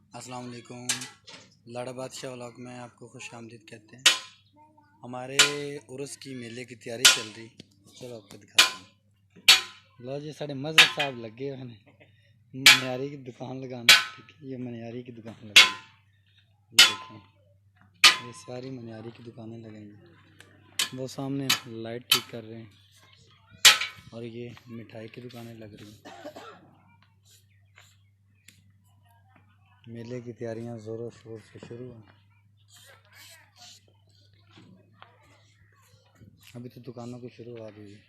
अस्सलाम वालेकुम। लाड़ा बादशाह व्लॉग में आपको खुश आमदीद कहते हैं। हमारे उर्स की मेले की तैयारी चल रही, चलो आपको दिखाते हैं। लो जी साढ़े मजहब साहब लगे हुए हैं मनियारी की दुकान लगाना। ठीक है, ये मनियारी की दुकान लगेगी। ये देखें, ये सारी मनियारी की दुकानें लगेंगी। वो सामने लाइट ठीक कर रहे हैं और ये मिठाई की दुकानें लग रही हैं। मेले की तैयारियां ज़ोरों शोर से शुरू हैं। अभी तो दुकानों की शुरुआत हुई है।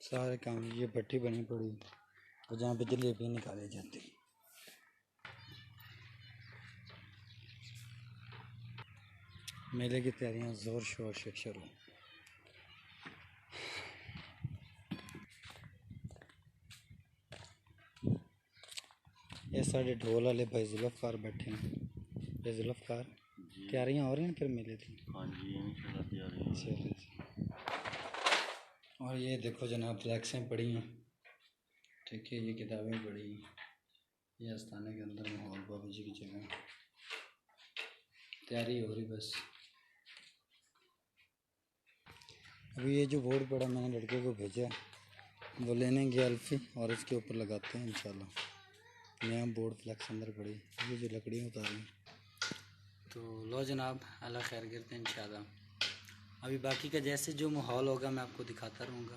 सारे काम ये भट्टी बनी पड़ी और जहाँ पे जलेबी निकाली जाती। मेले की तैयारियां ज़ोर शोर से शुरू। ये साढ़े ढोल वाले भाई जुल्फ़कार बैठे हैं। ये जुल्फ़कार तैयारियां हो रही हैं फिर मेले की। हाँ जी, इंशाल्लाह तैयारी। और ये देखो जनाब फ्लैक्सें पड़ी हैं। ठीक है, ये किताबें पड़ी हैं। ये आस्थाने के अंदर माहौल बाबा जी की जगह तैयारी हो रही बस। अभी ये जो बोर्ड पड़ा मैंने लड़के को भेजा, वो लेने गया अल्फ़ी और इसके ऊपर लगाते हैं इंशाल्लाह। नया बोर्ड फ्लैक्स अंदर पड़ी, ये जो लकड़ियाँ उतारी। तो लो जनाब, अल्लाह खैर करते हैं इंशाल्लाह। अभी बाकी का जैसे जो माहौल होगा मैं आपको दिखाता रहूँगा।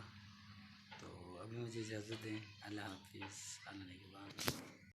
तो अभी मुझे इजाज़त दें। अल्लाह हाफिज़।